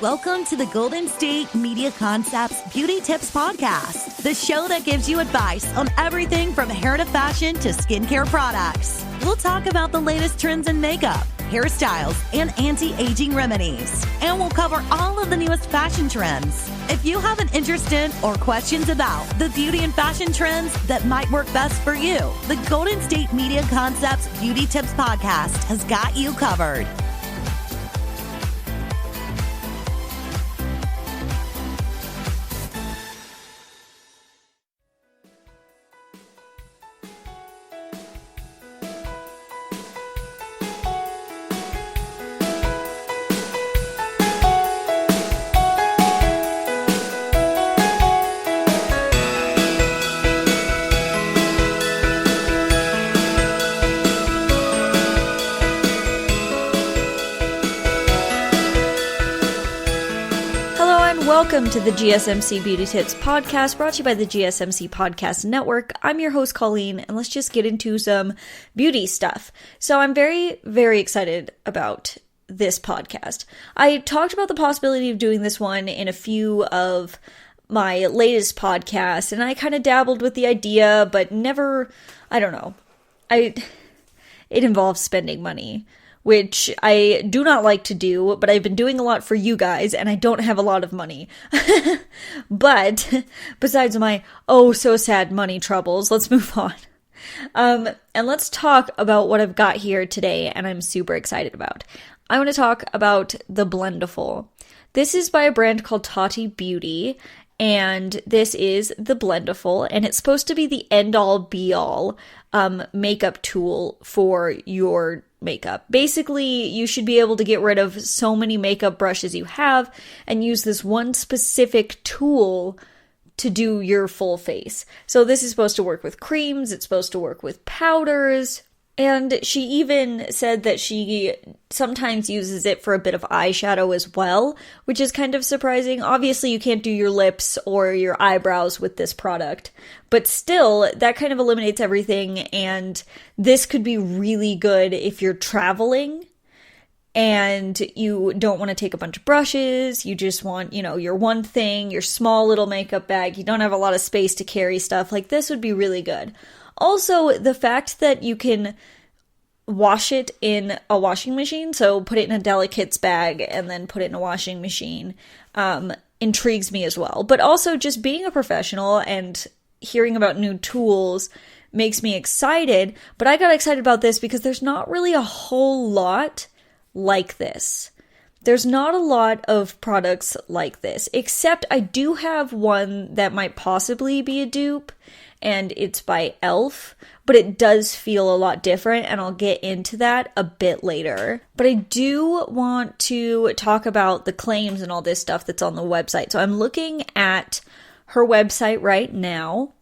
Welcome to the Golden State Media Concepts Beauty Tips Podcast, the show that gives you advice on everything from hair to fashion to skincare products. We'll talk about the latest trends in makeup, hairstyles, and anti-aging remedies. And we'll cover all of the newest fashion trends. If you have an interest in or questions about the beauty and fashion trends that might work best for you, the Golden State Media Concepts Beauty Tips Podcast has got you covered. Welcome to the GSMC Beauty Tips Podcast, brought to you by the GSMC Podcast Network. I'm your host, Colleen, and let's just get into some beauty stuff. So I'm very, very excited about this podcast. I talked about the possibility of doing this one in a few of my latest podcasts, and I kind of dabbled with the idea, but never, I don't know. It involves spending money, which I do not like to do, but I've been doing a lot for you guys, and I don't have a lot of money. But, besides my so sad money troubles, let's move on. And let's talk about what I've got here today, and I'm super excited about. I want to talk about the Blendiful. This is by a brand called Tati Beauty, and this is the Blendiful, and it's supposed to be the end-all, be-all makeup tool for your makeup. Basically, you should be able to get rid of so many makeup brushes you have and use this one specific tool to do your full face. So this is supposed to work with creams, it's supposed to work with powders, and she even said that she sometimes uses it for a bit of eyeshadow as well, which is kind of surprising. Obviously, you can't do your lips or your eyebrows with this product, but still, that kind of eliminates everything, and this could be really good if you're traveling and you don't want to take a bunch of brushes, you just want, your one thing, your small little makeup bag, you don't have a lot of space to carry stuff, like this would be really good. Also, the fact that you can wash it in a washing machine, so put it in a Delicates bag and then put it in a washing machine, intrigues me as well. But also, just being a professional and hearing about new tools makes me excited. But I got excited about this because there's not really a whole lot like this. There's not a lot of products like this, except I do have one that might possibly be a dupe, and it's by e.l.f., but it does feel a lot different, and I'll get into that a bit later. But I do want to talk about the claims and all this stuff that's on the website. So I'm looking at her website right now,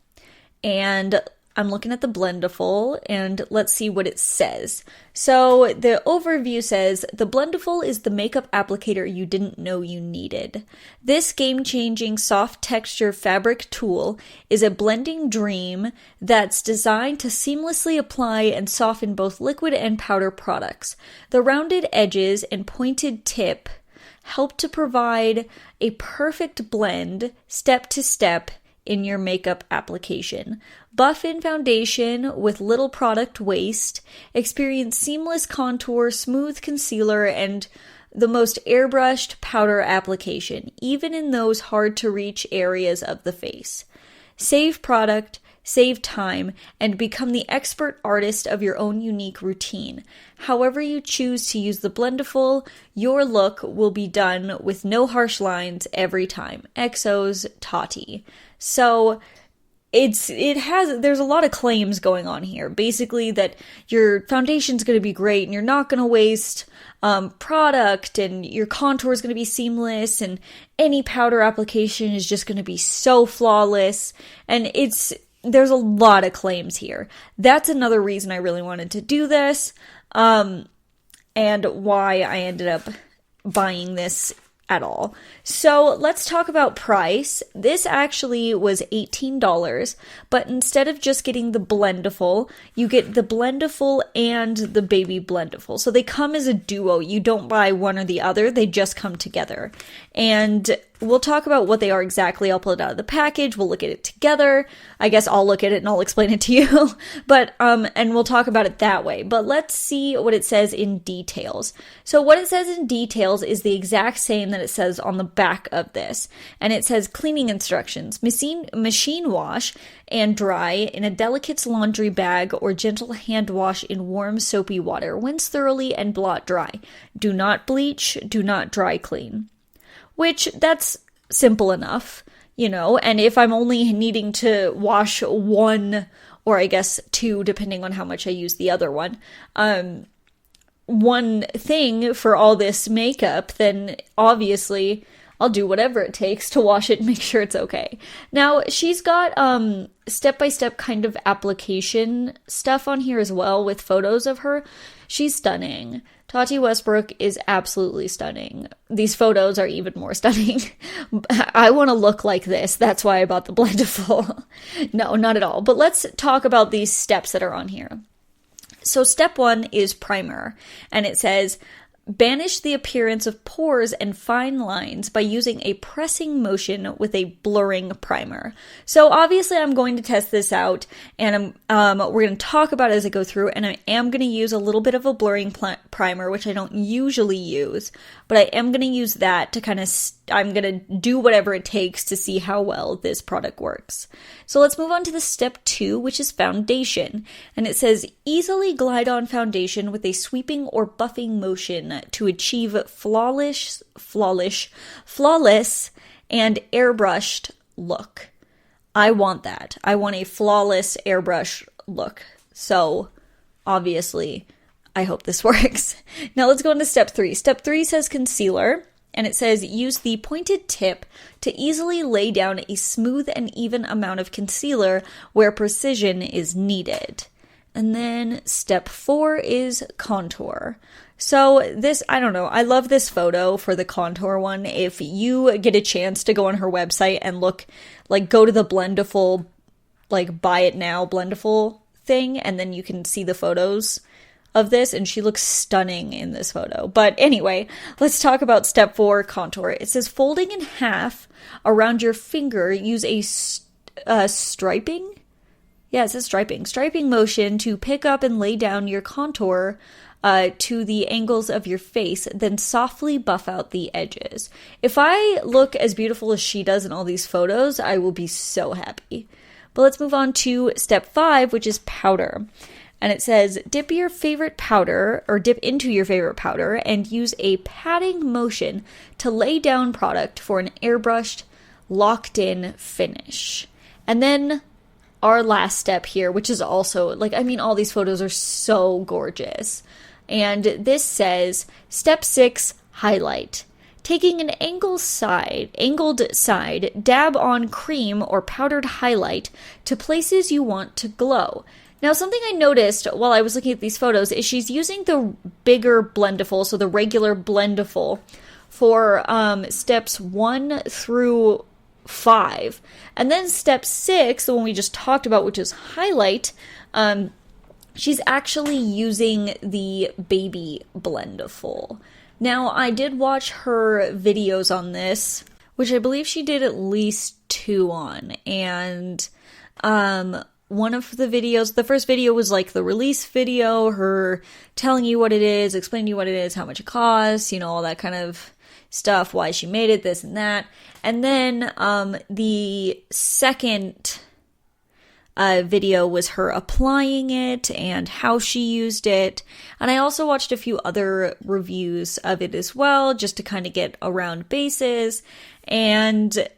and I'm looking at the Blendiful, and let's see what it says. So the overview says, the Blendiful is the makeup applicator you didn't know you needed. This game-changing soft texture fabric tool is a blending dream that's designed to seamlessly apply and soften both liquid and powder products. The rounded edges and pointed tip help to provide a perfect blend, step to step, in your makeup application. Buff in foundation with little product waste, experience seamless contour, smooth concealer, and the most airbrushed powder application, even in those hard-to-reach areas of the face. Save product, save time, and become the expert artist of your own unique routine. However you choose to use the Blendiful, your look will be done with no harsh lines every time. XO's Tati. So there's a lot of claims going on here. Basically that your foundation's going to be great and you're not going to waste product, and your contour is going to be seamless, and any powder application is just going to be so flawless. And there's a lot of claims here. That's another reason I really wanted to do this, and why I ended up buying this at all. So let's talk about price. This actually was $18, but instead of just getting the Blendiful, you get the Blendiful and the Baby Blendiful. So they come as a duo. You don't buy one or the other, they just come together. And we'll talk about what they are exactly. I'll pull it out of the package. We'll look at it together. I guess I'll look at it and I'll explain it to you. But, and we'll talk about it that way. But let's see what it says in details. So what it says in details is the exact same that it says on the back of this. And it says cleaning instructions, machine wash and dry in a delicate laundry bag or gentle hand wash in warm soapy water. Rinse thoroughly and blot dry. Do not bleach, do not dry clean. Which, that's simple enough, you know, and if I'm only needing to wash one, or I guess two, depending on how much I use the other one, one thing for all this makeup, then obviously I'll do whatever it takes to wash it and make sure it's okay. Now, she's got step-by-step kind of application stuff on here as well with photos of her. She's stunning. Tati Westbrook is absolutely stunning. These photos are even more stunning. I want to look like this. That's why I bought the Blendiful. No, not at all. But let's talk about these steps that are on here. So step 1 is primer. And it says, banish the appearance of pores and fine lines by using a pressing motion with a blurring primer. So obviously I'm going to test this out, and we're going to talk about it as I go through, and I am going to use a little bit of a blurring primer, which I don't usually use, but I am going to use that to kind of, I'm going to do whatever it takes to see how well this product works. So let's move on to the step 2, which is foundation. And it says, easily glide on foundation with a sweeping or buffing motion to achieve flawless and airbrushed look. I want that. I want a flawless airbrush look. So obviously, I hope this works. Now let's go into step 3. Step 3 says concealer. And it says, use the pointed tip to easily lay down a smooth and even amount of concealer where precision is needed. And then step 4 is contour. So this, I don't know, I love this photo for the contour one. If you get a chance to go on her website and look, like go to the Blendiful, like buy it now Blendiful thing, and then you can see the photos of this, and she looks stunning in this photo. But anyway, let's talk about step 4, contour. It says folding in half around your finger, use a striping? Yeah, it says striping motion to pick up and lay down your contour to the angles of your face, then softly buff out the edges. If I look as beautiful as she does in all these photos, I will be so happy. But let's move on to step 5, which is powder. And it says, dip into your favorite powder and use a patting motion to lay down product for an airbrushed, locked-in finish. And then our last step here, which is also, like, I mean, all these photos are so gorgeous. And this says, step 6, highlight. Taking an angled side, dab on cream or powdered highlight to places you want to glow. Now, something I noticed while I was looking at these photos is she's using the bigger Blendiful, so the regular Blendiful, for steps 1 through 5. And then step 6, the one we just talked about, which is highlight, she's actually using the Baby Blendiful. Now, I did watch her videos on this, which I believe she did at least 2 on, and one of the videos, the first video was like the release video, her telling you what it is, explaining to you what it is, how much it costs, you know, all that kind of stuff, why she made it, this and that. And then the second video was her applying it and how she used it. And I also watched a few other reviews of it as well, just to kind of get around bases. And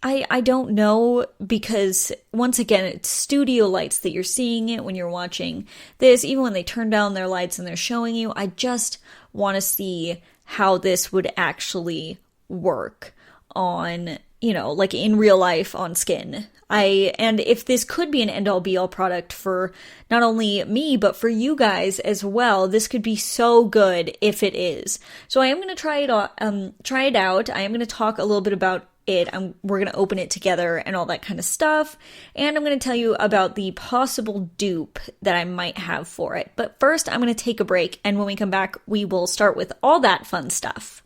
I don't know, because once again, it's studio lights that you're seeing it when you're watching this. Even when they turn down their lights and they're showing you, I just want to see how this would actually work on like in real life on skin. And if this could be an end-all be-all product for not only me, but for you guys as well, this could be so good if it is. So I am going to try it out. I am going to talk a little bit about it. We're going to open it together and all that kind of stuff. And I'm going to tell you about the possible dupe that I might have for it. But first, I'm going to take a break. And when we come back, we will start with all that fun stuff.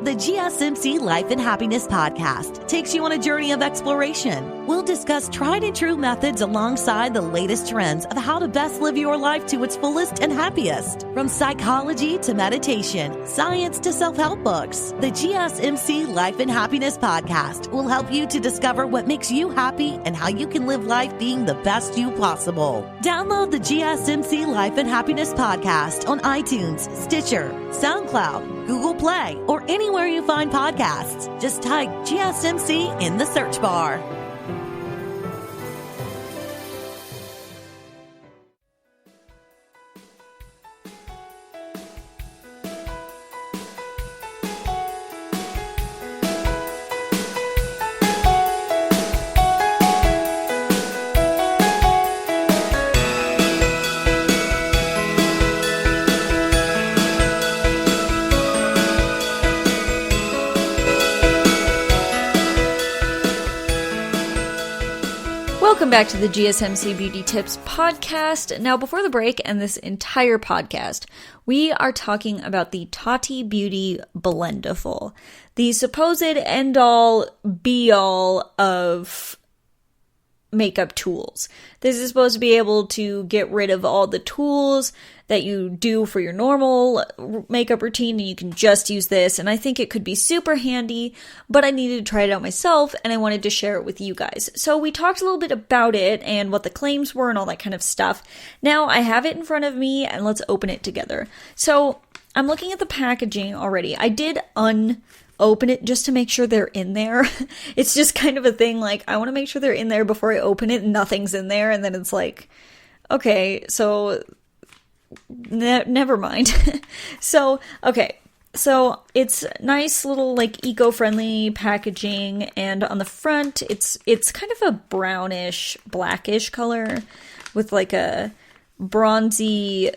The GSMC Life and Happiness podcast takes you on a journey of exploration. We'll discuss tried and true methods alongside the latest trends of how to best live your life to its fullest and happiest. From psychology to meditation, science to self-help books, the GSMC Life and Happiness podcast will help you to discover what makes you happy and how you can live life being the best you possible. Download the GSMC Life and Happiness podcast on iTunes, Stitcher, SoundCloud, Google Play, or anywhere you find podcasts. Just type GSMC in the search bar. Welcome back to the GSMC Beauty Tips podcast. Now, before the break and this entire podcast, we are talking about the Tati Beauty Blendiful, the supposed end-all, be-all of makeup tools. This is supposed to be able to get rid of all the tools that you do for your normal makeup routine, and you can just use this. And I think it could be super handy, but I needed to try it out myself, and I wanted to share it with you guys. So we talked a little bit about it and what the claims were and all that kind of stuff. Now I have it in front of me, and let's open it together. So I'm looking at the packaging already. I did open it just to make sure they're in there. It's just kind of a thing, like, I want to make sure they're in there before I open it and nothing's in there, and then it's like, okay, so never mind. So it's nice little, like, eco-friendly packaging, and on the front it's kind of a brownish blackish color with like a bronzy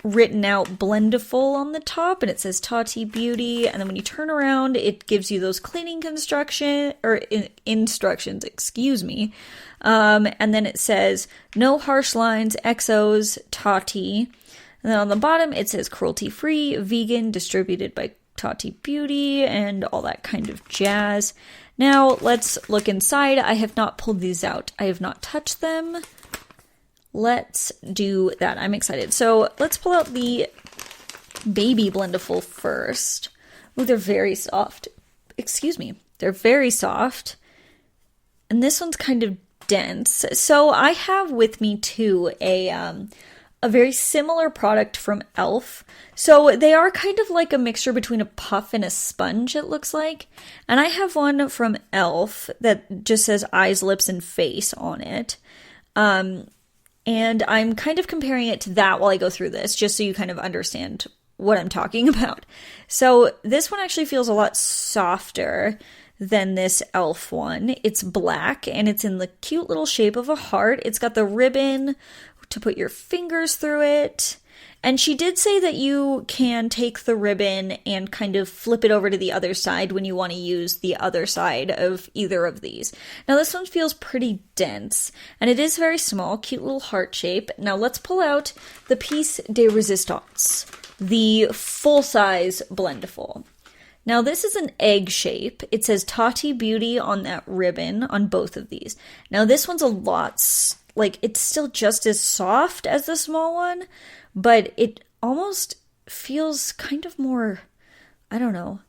written out Blendiful on the top, and it says Tati Beauty, and then when you turn around it gives you those cleaning instructions, excuse me, and then it says no harsh lines, XOs, Tati, and then on the bottom it says cruelty free, vegan, distributed by Tati Beauty, and all that kind of jazz. Now let's look inside. I have not pulled these out, I have not touched them. Let's do that. I'm excited. So let's pull out the Baby Blendiful first. Oh, they're very soft. Excuse me. They're very soft. And this one's kind of dense. So I have with me too a very similar product from e.l.f. So they are kind of like a mixture between a puff and a sponge, it looks like. And I have one from e.l.f. that just says eyes, lips, and face on it. And I'm kind of comparing it to that while I go through this, just so you kind of understand what I'm talking about. So this one actually feels a lot softer than this e.l.f. one. It's black, and it's in the cute little shape of a heart. It's got the ribbon to put your fingers through it. And she did say that you can take the ribbon and kind of flip it over to the other side when you want to use the other side of either of these. Now this one feels pretty dense, and it is very small, cute little heart shape. Now let's pull out the piece de resistance, the full-size Blendiful. Now this is an egg shape. It says Tati Beauty on that ribbon on both of these. Now this one's a lot, like, it's still just as soft as the small one, but it almost feels kind of more, I don't know,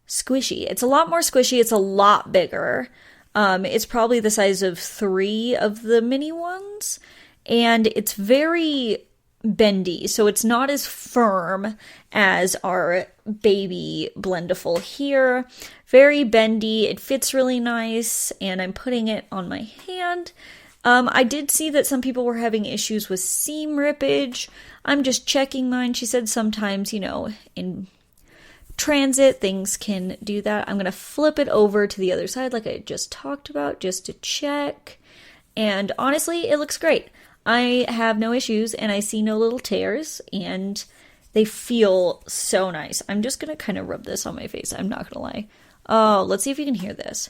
squishy. It's a lot more squishy. It's a lot bigger. It's probably the size of 3 of the mini ones, and it's very bendy, so it's not as firm as our Baby Blendiful here. Very bendy. It fits really nice, and I'm putting it on my hand. I did see that some people were having issues with seam rippage. I'm just checking mine. She said sometimes, in transit, things can do that. I'm going to flip it over to the other side like I just talked about, just to check. And honestly, it looks great. I have no issues, and I see no little tears, and they feel so nice. I'm just going to kind of rub this on my face. I'm not going to lie. Oh, let's see if you can hear this.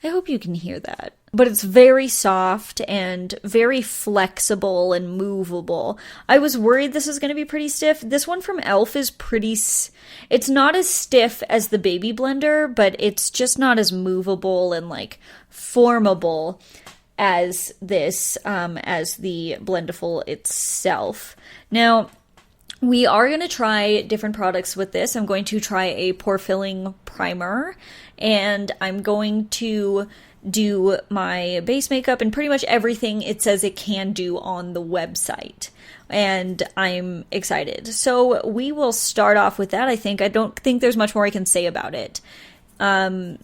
I hope you can hear that. But it's very soft and very flexible and movable. I was worried this was going to be pretty stiff. This one from e.l.f. is it's not as stiff as the Baby Blender, but it's just not as movable and formable as this, as the Blendiful itself. Now, we are going to try different products with this. I'm going to try a pore filling primer, and I'm going to do my base makeup and pretty much everything it says it can do on the website. And I'm excited. So we will start off with that, I think. I don't think there's much more I can say about it. I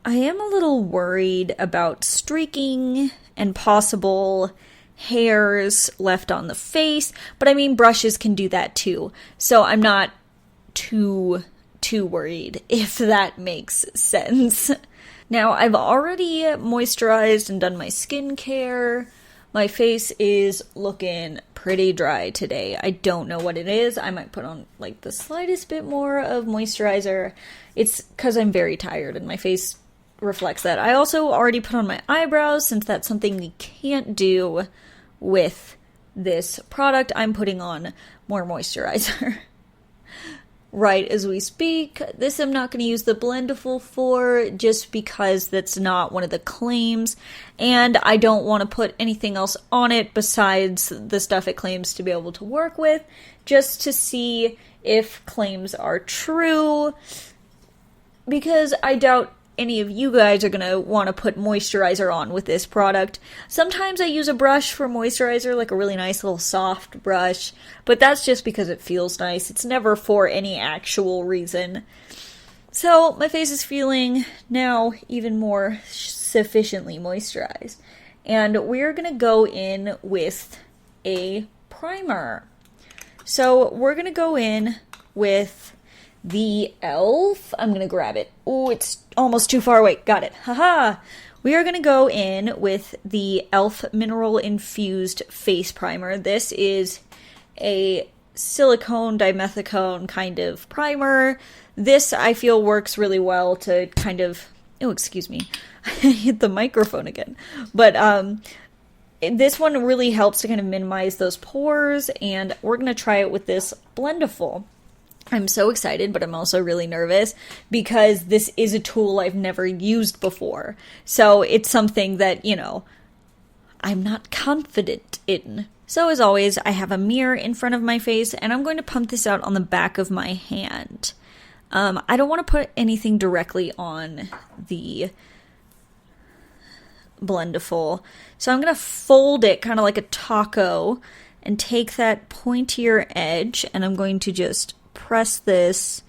am a little worried about streaking and possible hairs left on the face, but I mean, brushes can do that too. So I'm not too worried, if that makes sense. Now, I've already moisturized and done my skincare. My face is looking pretty dry today. I don't know what it is. I might put on the slightest bit more of moisturizer. It's because I'm very tired and my face reflects that. I also already put on my eyebrows, since that's something you can't do with this product. I'm putting on more moisturizer right as we speak. This I'm not going to use the Blendiful for, just because that's not one of the claims, and I don't want to put anything else on it besides the stuff it claims to be able to work with, just to see if claims are true, because I doubt any of you guys are going to want to put moisturizer on with this product. Sometimes I use a brush for moisturizer, like a really nice little soft brush, but that's just because it feels nice. It's never for any actual reason. So my face is feeling now even more sufficiently moisturized. And we're going to go in with a primer. So we're going to go in with the e.l.f. I'm going to grab it. Oh, it's almost too far away. Got it. Haha. We are going to go in with the e.l.f. Mineral Infused Face Primer. This is a silicone dimethicone kind of primer. This, I feel, works really well to kind of... Oh, excuse me. I hit the microphone again. But this one really helps to kind of minimize those pores, and we're going to try it with this Blendiful. I'm so excited, but I'm also really nervous because this is a tool I've never used before. So it's something that, I'm not confident in. So as always, I have a mirror in front of my face, and I'm going to pump this out on the back of my hand. I don't want to put anything directly on the Blendiful. So I'm going to fold it kind of like a taco and take that pointier edge, and I'm going to just press this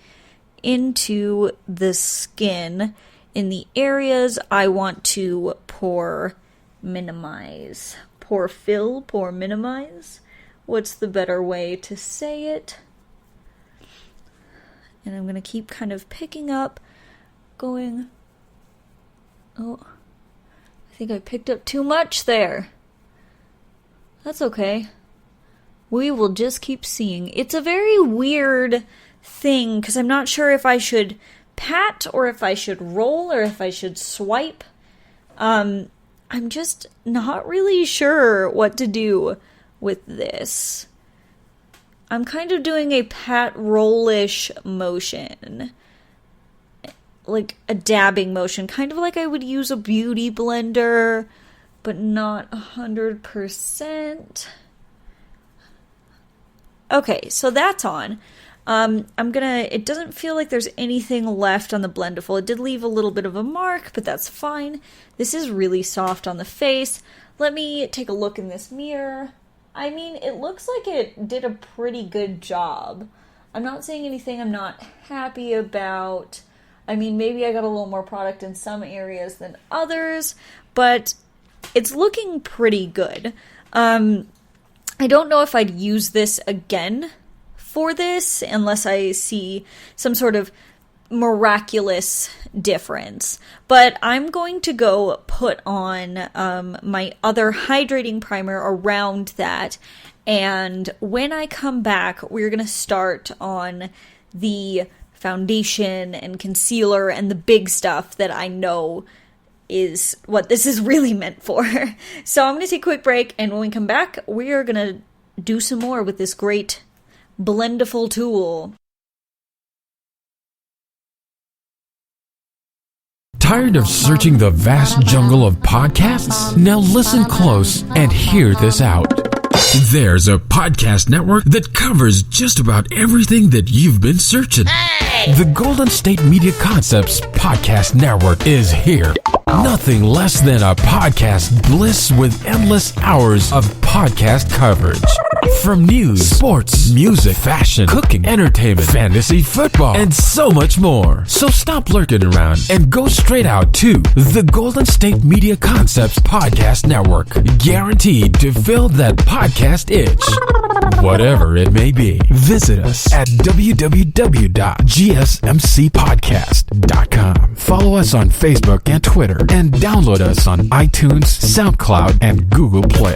into the skin in the areas I want to pore minimize. Pore fill, pore minimize. What's the better way to say it? And I'm going to keep kind of picking up, going... Oh, I think I picked up too much there. That's okay. We will just keep seeing. It's a very weird thing, because I'm not sure if I should pat, or if I should roll, or if I should swipe. I'm just not really sure what to do with this. I'm kind of doing a pat roll-ish motion. Like a dabbing motion, kind of like I would use a beauty blender, but not 100%. Okay, so that's on. It doesn't feel like there's anything left on the Blendiful. It did leave a little bit of a mark, but that's fine. This is really soft on the face. Let me take a look in this mirror. I mean, it looks like it did a pretty good job. I'm not saying anything I'm not happy about. I mean, maybe I got a little more product in some areas than others, but it's looking pretty good. I don't know if I'd use this again for this unless I see some sort of miraculous difference, but I'm going to go put on my other hydrating primer around that, and when I come back we're going to start on the foundation and concealer and the big stuff that I know is what this is really meant for. So I'm going to take a quick break, and when we come back we are going to do some more with this great Blendiful tool. Tired of searching the vast jungle of podcasts? Now listen close and hear this out. There's a podcast network that covers just about everything that you've been searching. Hey! The Golden State Media Concepts Podcast Network is here. Nothing less than a podcast bliss with endless hours of podcast coverage. From news, sports, music, fashion, cooking, entertainment, fantasy, football, and so much more. So stop lurking around and go straight out to the Golden State Media Concepts Podcast Network. Guaranteed to fill that podcast itch. Whatever it may be. Visit us at www.gsmcpodcast.com. Follow us on Facebook and Twitter, and download us on iTunes, SoundCloud, and Google Play.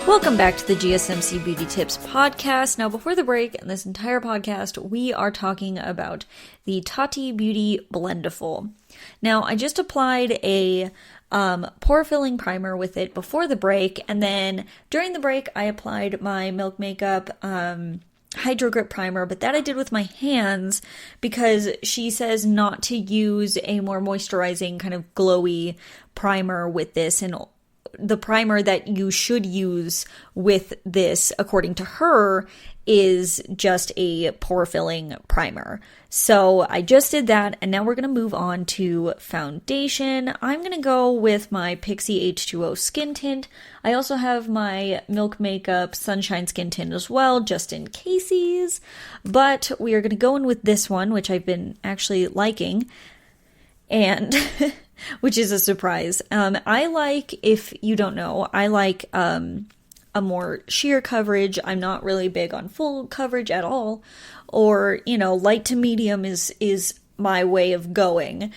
Welcome back to the GSMC Beauty Tips podcast. Now, before the break and this entire podcast, we are talking about the Tati Beauty Blendiful. Now, I just applied a pore filling primer with it before the break, and then during the break, I applied my Milk Makeup Hydro Grip Primer, but that I did with my hands because she says not to use a more moisturizing kind of glowy primer with this, and the primer that you should use with this, according to her, is just a pore filling primer. So I just did that, and now we're going to move on to foundation. I'm going to go with my Pixie H2O Skin Tint. I also have my Milk Makeup Sunshine Skin Tint as well, just in cases. But we are going to go in with this one, which I've been actually liking, and which is a surprise. I like, if you don't know, I like a more sheer coverage. I'm not really big on full coverage at all, or, you know, light to medium is my way of going.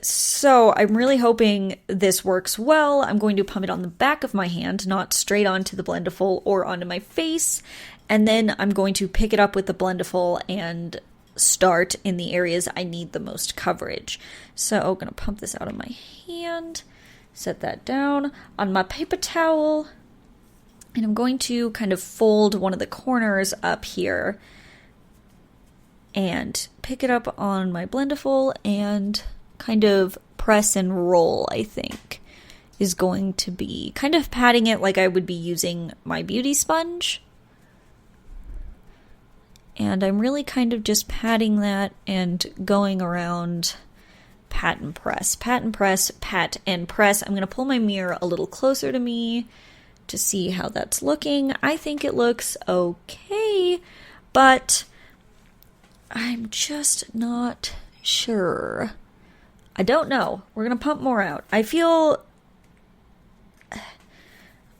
So I'm really hoping this works well. I'm going to pump it on the back of my hand, not straight onto the Blendiful or onto my face, and then I'm going to pick it up with the Blendiful and start in the areas I need the most coverage. So I'm going to pump this out of my hand, set that down on my paper towel, and I'm going to kind of fold one of the corners up here and pick it up on my Blendiful and kind of press and roll, I think, is going to be kind of patting it like I would be using my beauty sponge. And I'm really kind of just patting that and going around, pat and press, pat and press, pat and press. I'm going to pull my mirror a little closer to me to see how that's looking. I think it looks okay, but I'm just not sure. I don't know. We're going to pump more out. I feel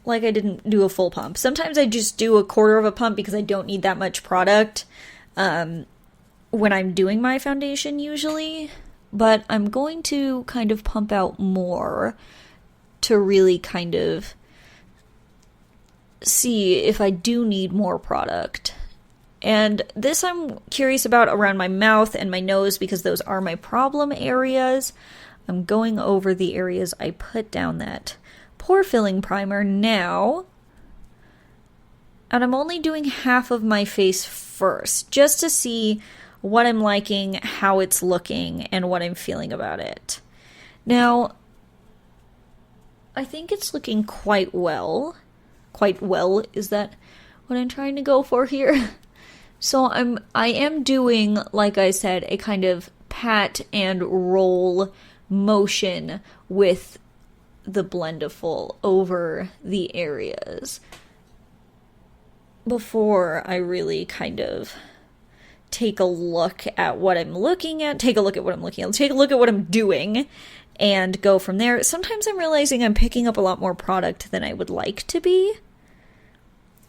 like I didn't do a full pump. Sometimes I just do a quarter of a pump because I don't need that much product when I'm doing my foundation usually, but I'm going to kind of pump out more to really kind of see if I do need more product. And this I'm curious about around my mouth and my nose because those are my problem areas. I'm going over the areas I put down that pore filling primer now. And I'm only doing half of my face first, just to see what I'm liking, how it's looking, and what I'm feeling about it. Now, I think it's looking quite well. Quite well, is that what I'm trying to go for here? So I am doing, like I said, a kind of pat and roll motion with the Blendiful over the areas before I really kind of take a look at what I'm looking at, take a look at what I'm doing, and go from there. Sometimes I'm realizing I'm picking up a lot more product than I would like to be.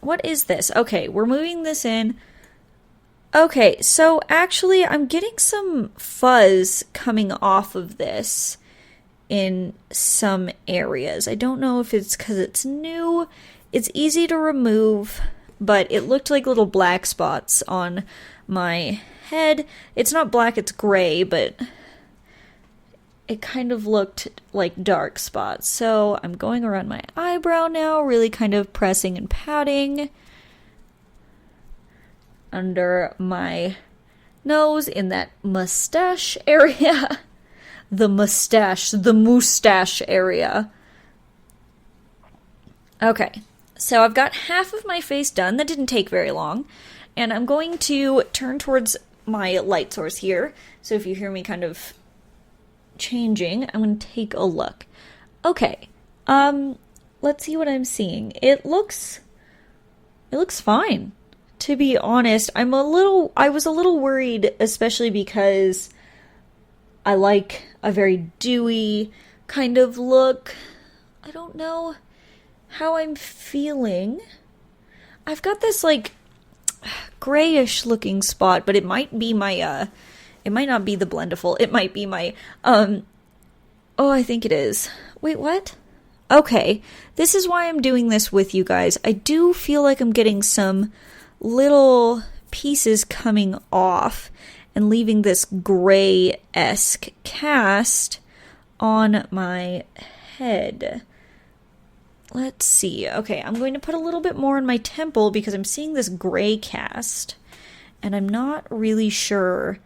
What is this? Okay, we're moving this in. Okay, so actually I'm getting some fuzz coming off of this in some areas. I don't know if it's because it's new. It's easy to remove, but it looked like little black spots on my head. It's not black, it's gray, but it kind of looked like dark spots. So I'm going around my eyebrow now, really kind of pressing and patting under my nose in that mustache area. The moustache area. Okay, so I've got half of my face done. That didn't take very long. And I'm going to turn towards my light source here. So if you hear me kind of changing, I'm going to take a look. Okay, let's see what I'm seeing. It looks fine. To be honest, I was a little worried, especially because I like a very dewy kind of look. I don't know how I'm feeling. I've got this like grayish looking spot, but it might be my it might not be the Blendiful. It might be my oh, I think it is. Wait, what? Okay, this is why I'm doing this with you guys. I do feel like I'm getting some little pieces coming off and leaving this gray-esque cast on my head. Let's see. Okay, I'm going to put a little bit more on my temple because I'm seeing this gray cast, and I'm not really sure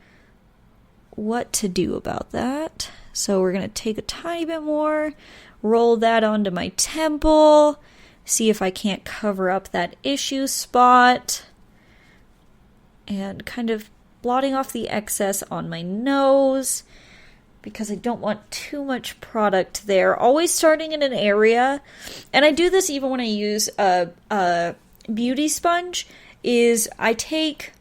what to do about that. So we're going to take a tiny bit more, roll that onto my temple, see if I can't cover up that issue spot, and kind of blotting off the excess on my nose because I don't want too much product there. Always starting in an area, and I do this even when I use a beauty sponge, is I take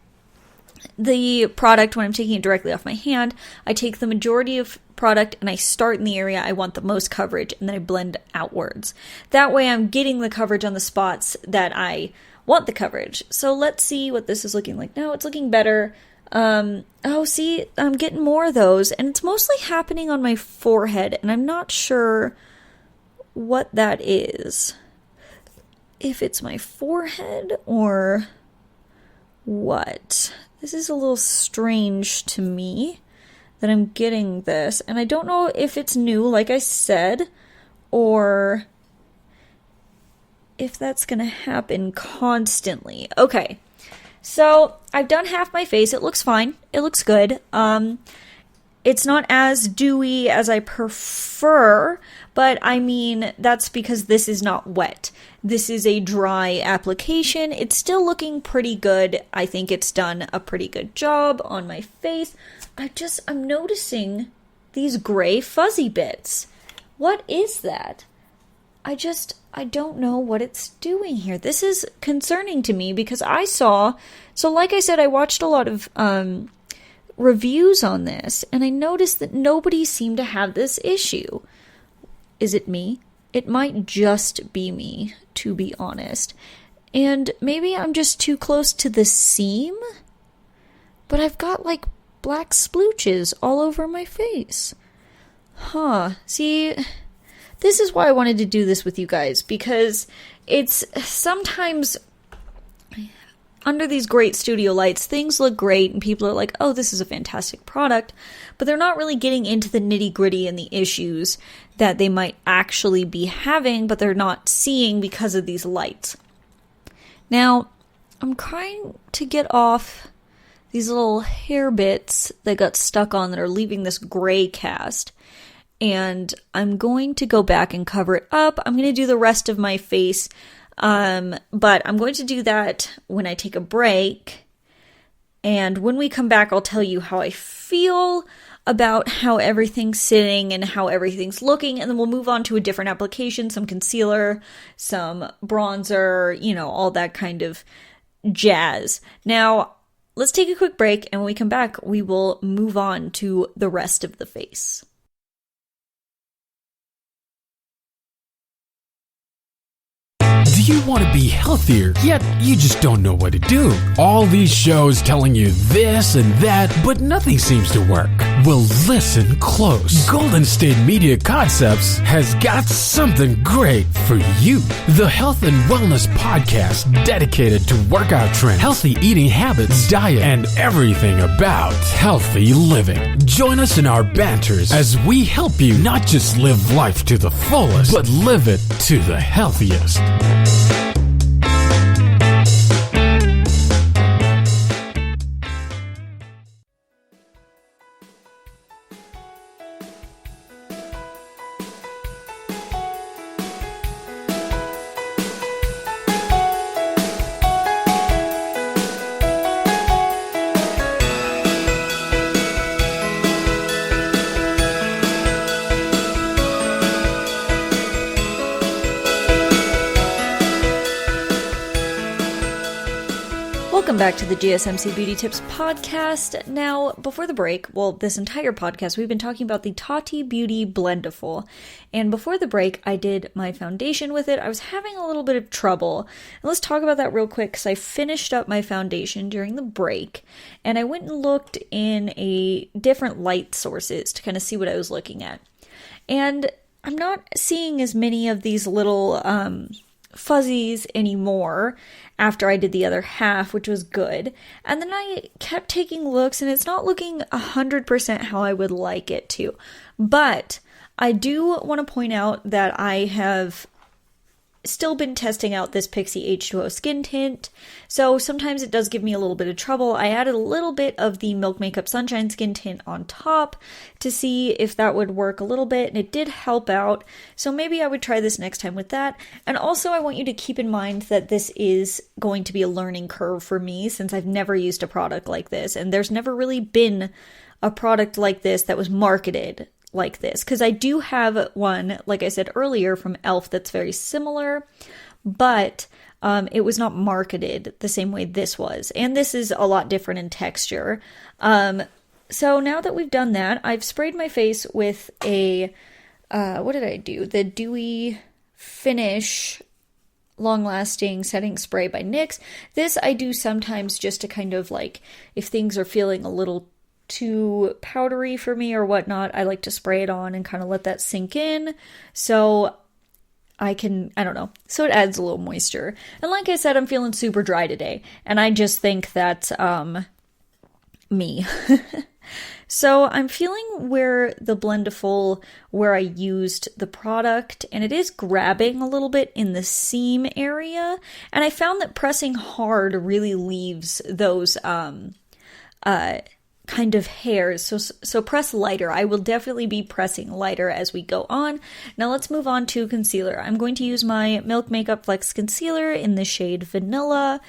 the product when I'm taking it directly off my hand, I take the majority of product and I start in the area I want the most coverage, and then I blend outwards. That way I'm getting the coverage on the spots that I want the coverage. So let's see what this is looking like now. It's looking better. Oh, see, I'm getting more of those, and it's mostly happening on my forehead, and I'm not sure what that is. If it's my forehead or what. This is a little strange to me that I'm getting this, and I don't know if it's new, like I said, or if that's gonna happen constantly. Okay, so I've done half my face. It looks fine. It looks good. It's not as dewy as I prefer, but I mean, that's because this is not wet. This is a dry application. It's still looking pretty good. I think it's done a pretty good job on my face. I'm noticing these gray fuzzy bits. What is that? I don't know what it's doing here. This is concerning to me because so like I said, I watched a lot of reviews on this, and I noticed that nobody seemed to have this issue. Is it me? It might just be me, to be honest. And maybe I'm just too close to the seam, but I've got like black splooches all over my face. Huh. See, this is why I wanted to do this with you guys, because it's sometimes under these great studio lights, things look great and people are like, oh, this is a fantastic product, but they're not really getting into the nitty-gritty and the issues that they might actually be having, but they're not seeing because of these lights. Now, I'm trying to get off these little hair bits that got stuck on that are leaving this gray cast. And I'm going to go back and cover it up. I'm going to do the rest of my face. But I'm going to do that when I take a break. And when we come back, I'll tell you how I feel about how everything's sitting and how everything's looking. And then we'll move on to a different application, some concealer, some bronzer, all that kind of jazz. Now, let's take a quick break. And when we come back, we will move on to the rest of the face. Do you want to be healthier, yet you just don't know what to do? All these shows telling you this and that, but nothing seems to work. Well, listen close. Golden State Media Concepts has got something great for you. The Health and Wellness Podcast dedicated to workout trends, healthy eating habits, diet, and everything about healthy living. Join us in our banters as we help you not just live life to the fullest, but live it to the healthiest. Welcome back to the GSMC Beauty Tips podcast. Now, before the break, this entire podcast, we've been talking about the Tati Beauty Blendiful. And before the break, I did my foundation with it. I was having a little bit of trouble. And let's talk about that real quick because I finished up my foundation during the break. And I went and looked in a different light sources to kind of see what I was looking at. And I'm not seeing as many of these little fuzzies anymore after I did the other half, which was good. And then I kept taking looks and it's not looking 100% how I would like it to. But I do want to point out that I have still been testing out this Pixie H2O skin tint, so sometimes it does give me a little bit of trouble. I added a little bit of the Milk Makeup Sunshine skin tint on top to see if that would work a little bit, and it did help out, so maybe I would try this next time with that. And also I want you to keep in mind that this is going to be a learning curve for me since I've never used a product like this, and there's never really been a product like this that was marketed like this, because I do have one, like I said earlier, from e.l.f. that's very similar, but it was not marketed the same way this was, and this is a lot different in texture. So now that we've done that, I've sprayed my face with a, what did I do? The Dewy Finish long-lasting setting spray by NYX. This I do sometimes just to kind of like, if things are feeling a little too powdery for me or whatnot, I like to spray it on and kind of let that sink in so I don't know, so it adds a little moisture. And like I said, I'm feeling super dry today, and I just think that's me. So I'm feeling where the Blendiful, where I used the product, and it is grabbing a little bit in the seam area, and I found that pressing hard really leaves those kind of hairs, so press lighter. I will definitely be pressing lighter as we go on. Now let's move on to concealer. I'm going to use my Milk Makeup Flex Concealer in the shade Vanilla,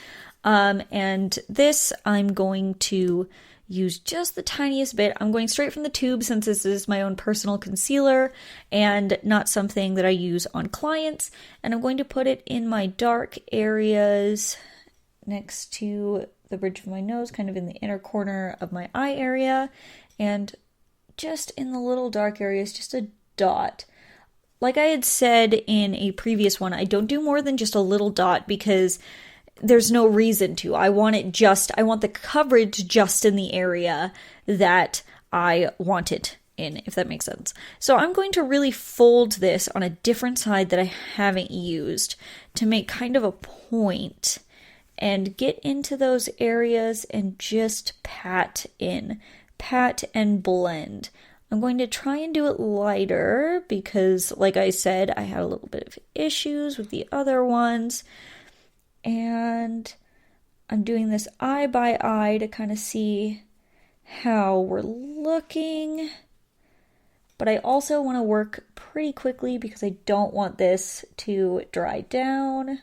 and this I'm going to use just the tiniest bit. I'm going straight from the tube since this is my own personal concealer and not something that I use on clients, and I'm going to put it in my dark areas next to the bridge of my nose, kind of in the inner corner of my eye area, and just in the little dark areas, just a dot. Like I had said in a previous one, I don't do more than just a little dot because there's no reason to. I want the coverage just in the area that I want it in, if that makes sense. So I'm going to really fold this on a different side that I haven't used to make kind of a point and get into those areas and just pat and blend. I'm going to try and do it lighter because, like I said, I had a little bit of issues with the other ones. And I'm doing this eye by eye to kind of see how we're looking. But I also want to work pretty quickly because I don't want this to dry down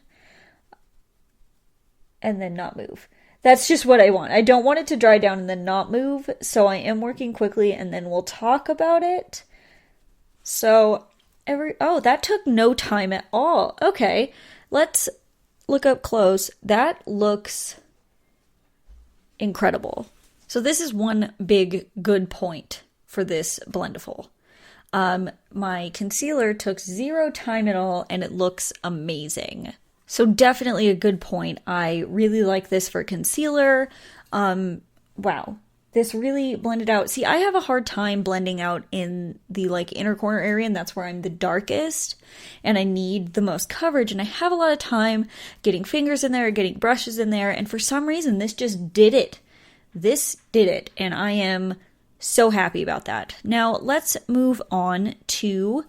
and then not move. That's just what I want. I don't want it to dry down and then not move. So I am working quickly and then we'll talk about it. So that took no time at all. Okay, let's look up close. That looks incredible. So this is one big good point for this Blendiful. My concealer took 0 time at all and it looks amazing. So definitely a good point. I really like this for concealer. Wow. This really blended out. See, I have a hard time blending out in the inner corner area, and that's where I'm the darkest, and I need the most coverage, and I have a lot of time getting fingers in there, getting brushes in there, and for some reason, this just did it. This did it, and I am so happy about that. Now, let's move on to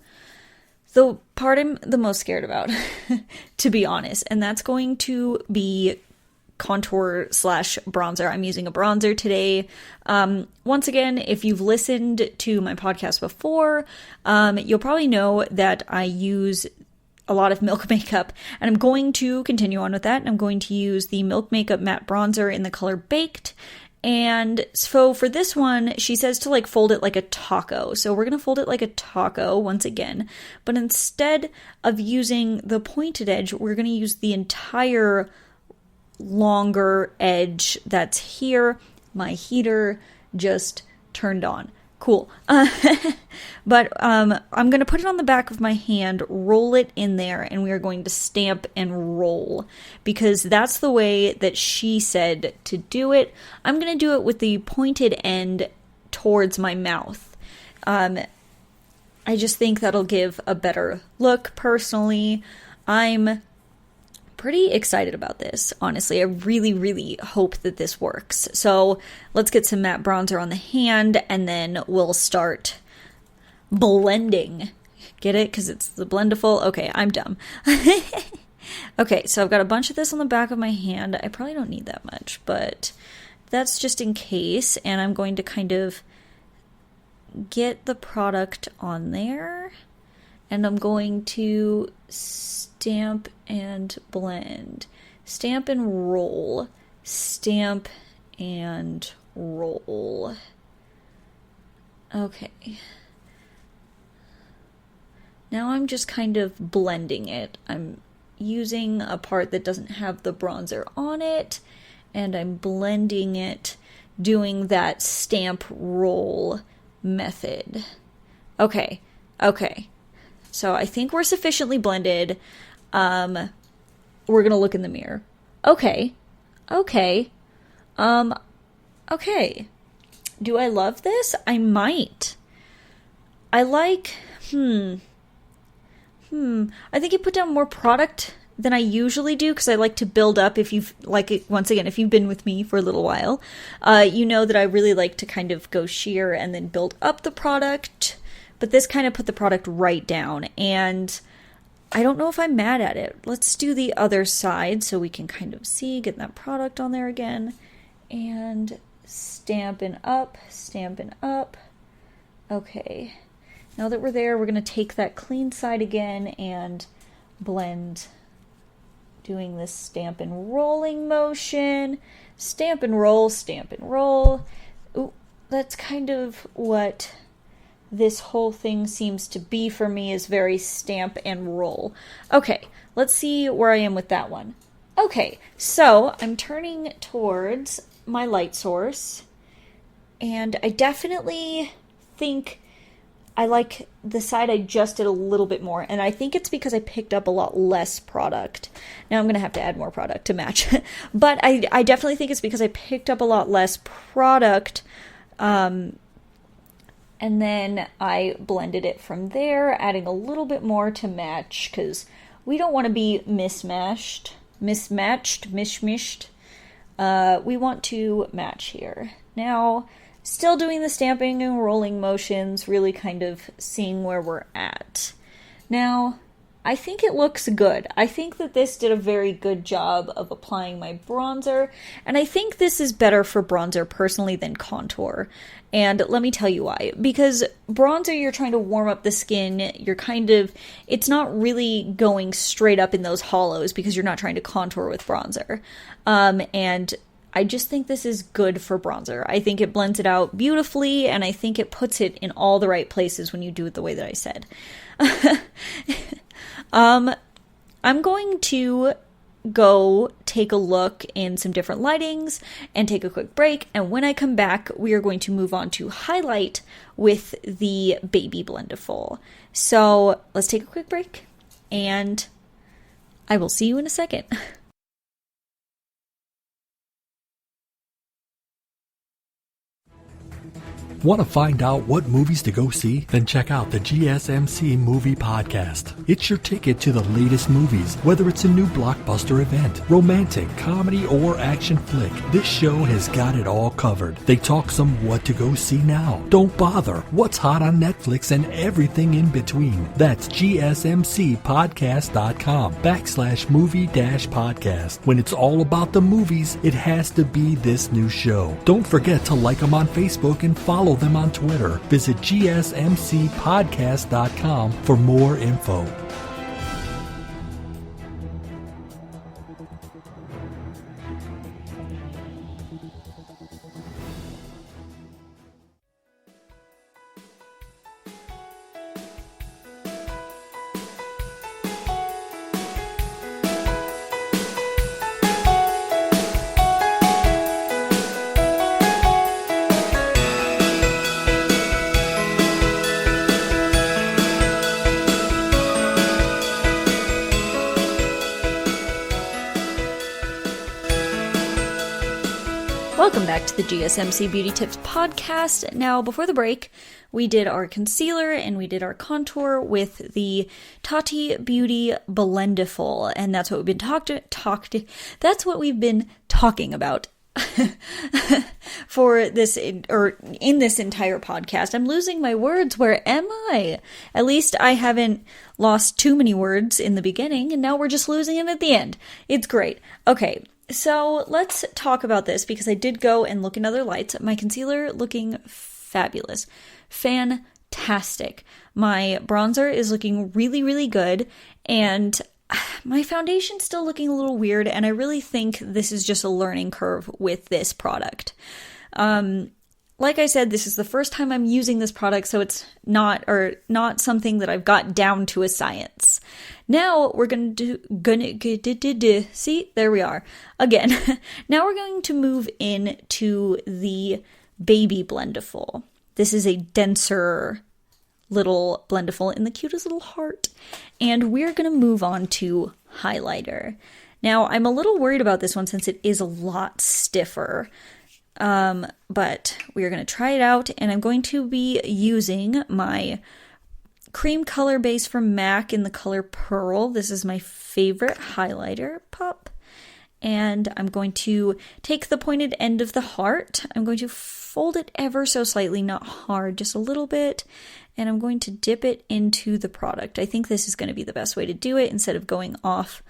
the part I'm the most scared about, to be honest, and that's going to be contour/bronzer. I'm using a bronzer today. Once again, if you've listened to my podcast before, you'll probably know that I use a lot of Milk Makeup, and I'm going to continue on with that. I'm going to use the Milk Makeup Matte Bronzer in the color Baked. And so for this one, she says to fold it like a taco. So we're going to fold it like a taco once again. But instead of using the pointed edge, we're going to use the entire longer edge that's here. My heater just turned on. Cool. But I'm going to put it on the back of my hand, roll it in there, and we are going to stamp and roll because that's the way that she said to do it. I'm going to do it with the pointed end towards my mouth. I just think that'll give a better look personally. I'm pretty excited about this, honestly. I really, really hope that this works. So let's get some matte bronzer on the hand and then we'll start blending. Get it? Because it's the Blendiful. Okay, I'm dumb. Okay, so I've got a bunch of this on the back of my hand. I probably don't need that much, but that's just in case. And I'm going to kind of get the product on there. And I'm going to stamp and blend. Stamp and roll. Stamp and roll. Okay. Now I'm just kind of blending it. I'm using a part that doesn't have the bronzer on it, and I'm blending it, doing that stamp roll method. Okay. So I think we're sufficiently blended. We're going to look in the mirror. Okay. Okay. Do I love this? I might. I like, I think you put down more product than I usually do because I like to build up. If you've, once again, if you've been with me for a little while, you know that I really like to kind of go sheer and then build up the product. But this kind of put the product right down, and I don't know if I'm mad at it. Let's do the other side so we can kind of see, get that product on there again, and stamping up. Okay, now that we're there, we're going to take that clean side again and blend, doing this stamp and rolling motion. Stamp and roll. Ooh, that's kind of what this whole thing seems to be for me, is very stamp and roll. Okay, let's see where I am with that one. Okay, so I'm turning towards my light source, and I definitely think I like the side I just did a little bit more, and I think it's because I picked up a lot less product. Now I'm going to have to add more product to match, but I definitely think it's because I picked up a lot less product, and then I blended it from there, adding a little bit more to match, because we don't want to be mismatched. We want to match here. Now, still doing the stamping and rolling motions, really kind of seeing where we're at. Now, I think it looks good. I think that this did a very good job of applying my bronzer, and I think this is better for bronzer personally than contour. And let me tell you why. Because bronzer, you're trying to warm up the skin, it's not really going straight up in those hollows because you're not trying to contour with bronzer. And I just think this is good for bronzer. I think it blends it out beautifully, and I think it puts it in all the right places when you do it the way that I said. I'm going to go take a look in some different lightings and take a quick break, and when I come back, we are going to move on to highlight with the Baby Blendiful. So let's take a quick break, and I will see you in a second. Want to find out what movies to go see? Then check out the GSMC Movie Podcast. It's your ticket to the latest movies, whether it's a new blockbuster event, romantic, comedy, or action flick. This show has got it all covered. They talk some what to go see now, don't bother, what's hot on Netflix, and everything in between. That's gsmcpodcast.com/movie-podcast. When it's all about the movies, it has to be this new show. Don't forget to like them on Facebook and follow them on Twitter. Visit gsmcpodcast.com for more info. Welcome back to the GSMC Beauty Tips Podcast. Now, before the break, we did our concealer and we did our contour with the Tati Beauty Blendiful, and that's what we've been that's what we've been talking about for this, or in this entire podcast. I'm losing my words. Where am I? At least I haven't lost too many words in the beginning, and now we're just losing it at the end. It's great. Okay. So let's talk about this because I did go and look in other lights. My concealer looking fabulous. Fantastic. My bronzer is looking really, really good. And my foundation's still looking a little weird. And I really think this is just a learning curve with this product. Like I said, this is the first time I'm using this product, so it's not something that I've got down to a science. Now we're see, there we are again. Now we're going to move into the Baby Blendiful. This is a denser little blendiful in the cutest little heart, and we're going to move on to highlighter. Now I'm a little worried about this one since it is a lot stiffer. But we are going to try it out, and I'm going to be using my cream color base from MAC in the color Pearl. This is my favorite highlighter pop, and I'm going to take the pointed end of the heart. I'm going to fold it ever so slightly, not hard, just a little bit, and I'm going to dip it into the product. I think this is going to be the best way to do it instead of going off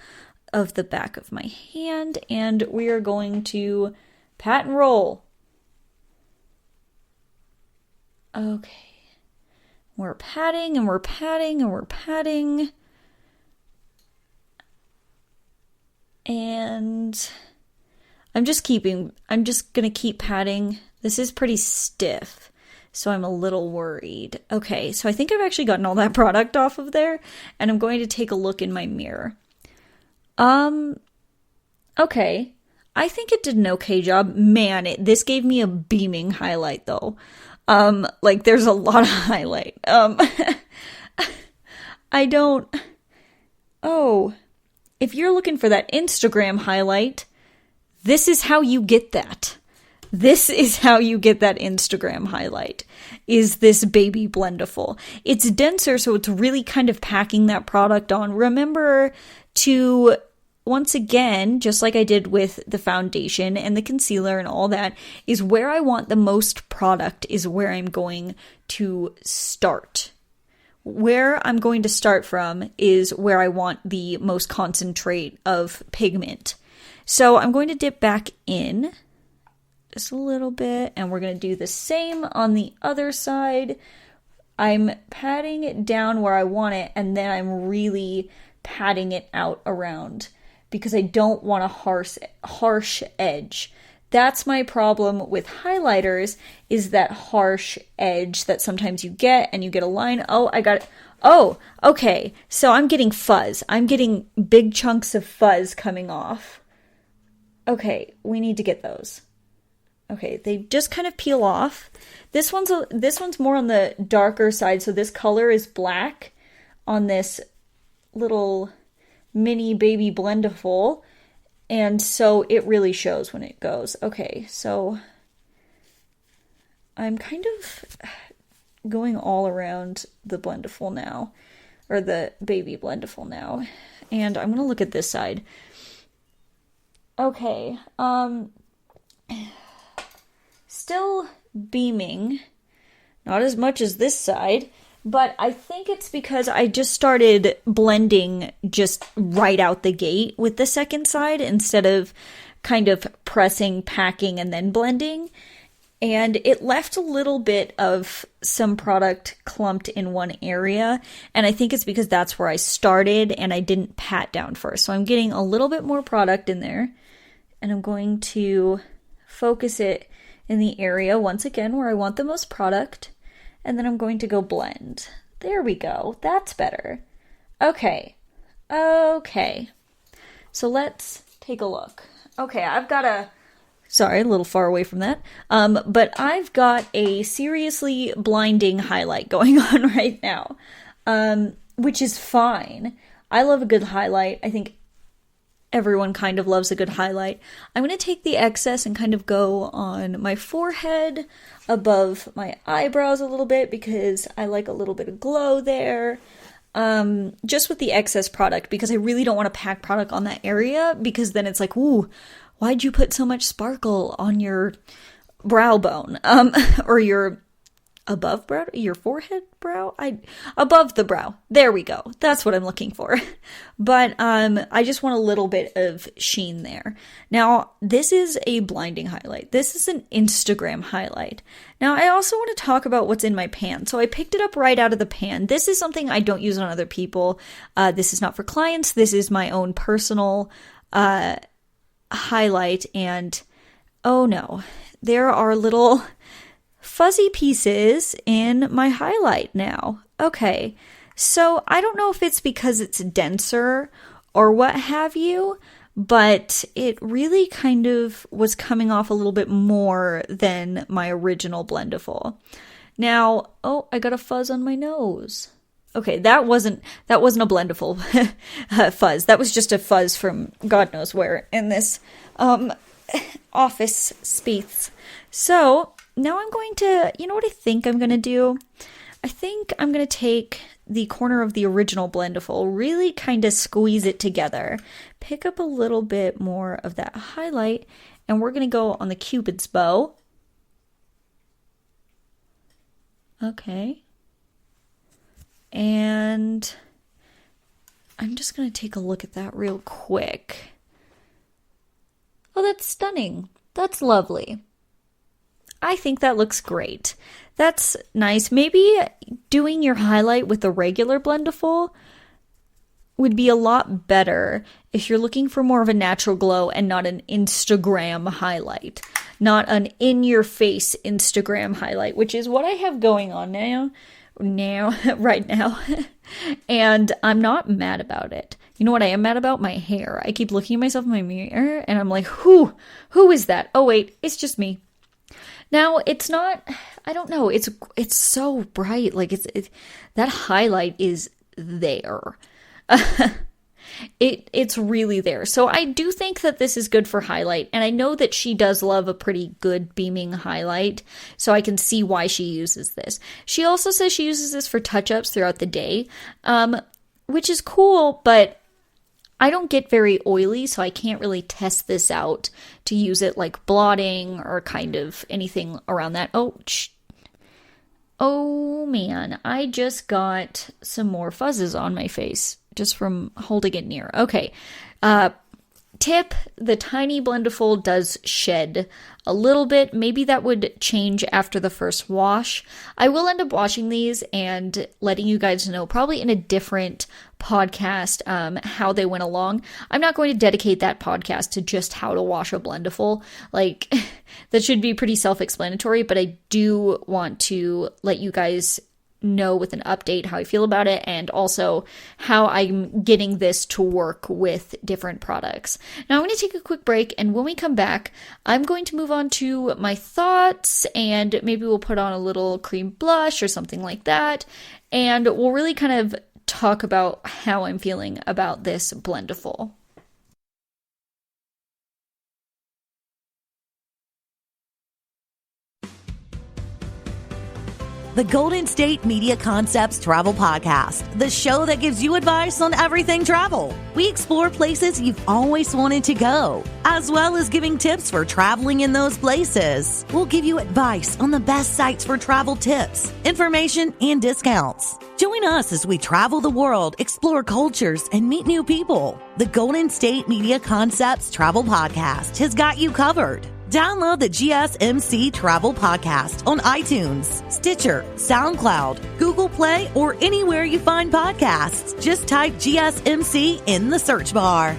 of the back of my hand, and we are going to pat and roll. Okay. We're patting and we're patting and we're patting. And I'm just going to keep patting. This is pretty stiff, so I'm a little worried. Okay, so I think I've actually gotten all that product off of there, and I'm going to take a look in my mirror. Okay. I think it did an okay job. Man, this gave me a beaming highlight though. There's a lot of highlight. If you're looking for that Instagram highlight, this is how you get that. This is how you get that Instagram highlight, is this Baby Blendiful. It's denser, so it's really kind of packing that product on. Remember to, once again, just like I did with the foundation and the concealer and all that, is where I want the most product is where I'm going to start where I'm going to start from is where I want the most concentrate of pigment. So I'm going to dip back in just a little bit, and we're going to do the same on the other side. I'm patting it down where I want it, and then I'm really patting it out around because I don't want a harsh edge. That's my problem with highlighters, is that harsh edge that sometimes you get, and you get a line. Oh, I got it. Oh, okay. So I'm getting fuzz. I'm getting big chunks of fuzz coming off. Okay, we need to get those. Okay, they just kind of peel off. This one's more on the darker side, so this color is black on this little mini baby Blendiful, and so it really shows when it goes. Okay, so I'm kind of going all around the Blendiful now, or the baby Blendiful now, and I'm gonna look at this side. Okay, still beaming, not as much as this side, but I think it's because I just started blending just right out the gate with the second side instead of kind of pressing, packing, and then blending. And it left a little bit of some product clumped in one area, and I think it's because that's where I started and I didn't pat down first. So I'm getting a little bit more product in there, and I'm going to focus it in the area once again where I want the most product, and then I'm going to go blend. There we go. That's better. Okay. So let's take a look. Okay, I've got sorry, a little far away from that. But I've got a seriously blinding highlight going on right now, which is fine. I love a good highlight. I think everyone kind of loves a good highlight. I'm going to take the excess and kind of go on my forehead, above my eyebrows a little bit, because I like a little bit of glow there. Just with the excess product, because I really don't want to pack product on that area, because then it's like, ooh, why'd you put so much sparkle on your brow bone? Or your above brow, your forehead brow? Above the brow. There we go. That's what I'm looking for. But I just want a little bit of sheen there. Now, this is a blinding highlight. This is an Instagram highlight. Now, I also want to talk about what's in my pan. So I picked it up right out of the pan. This is something I don't use on other people. This is not for clients. This is my own personal highlight. And oh no, there are little fuzzy pieces in my highlight now. Okay, so I don't know if it's because it's denser or what have you, but it really kind of was coming off a little bit more than my original Blendiful. Now, oh, I got a fuzz on my nose. Okay, that wasn't a Blendiful fuzz. That was just a fuzz from God knows where in this office space. So now I'm going to, you know what I think I'm going to do? I think I'm going to take the corner of the original Blendiful, really kind of squeeze it together, pick up a little bit more of that highlight, and we're going to go on the Cupid's bow. Okay. And I'm just going to take a look at that real quick. Oh, that's stunning. That's lovely. I think that looks great. That's nice. Maybe doing your highlight with a regular Blendiful would be a lot better if you're looking for more of a natural glow and not an Instagram highlight. Not an in-your-face Instagram highlight, which is what I have going on right now. And I'm not mad about it. You know what I am mad about? My hair. I keep looking at myself in my mirror and I'm like, who is that? Oh wait, it's just me. Now, it's not, I don't know, it's so bright, like that highlight is there. It's really there. So I do think that this is good for highlight, and I know that she does love a pretty good beaming highlight, so I can see why she uses this. She also says she uses this for touch-ups throughout the day, which is cool, but I don't get very oily, so I can't really test this out to use it like blotting or kind of anything around that. Oh man, I just got some more fuzzes on my face just from holding it near. Okay. Tip, the Tiny Blendiful does shed a little bit. Maybe that would change after the first wash. I will end up washing these and letting you guys know, probably in a different podcast, how they went along. I'm not going to dedicate that podcast to just how to wash a Blendiful. Like, that should be pretty self-explanatory, but I do want to let you guys know with an update how I feel about it, and also how I'm getting this to work with different products. Now I'm going to take a quick break, and when we come back, I'm going to move on to my thoughts, and maybe we'll put on a little cream blush or something like that, and we'll really kind of talk about how I'm feeling about this Blendiful. The Golden State Media Concepts Travel Podcast, the show that gives you advice on everything travel. We explore places you've always wanted to go, as well as giving tips for traveling in those places. We'll give you advice on the best sites for travel tips, information, and discounts. Join us as we travel the world, explore cultures, and meet new people. The Golden State Media Concepts Travel Podcast has got you covered. Download the GSMC Travel Podcast on iTunes, Stitcher, SoundCloud, Google Play, or anywhere you find podcasts. Just type GSMC in the search bar.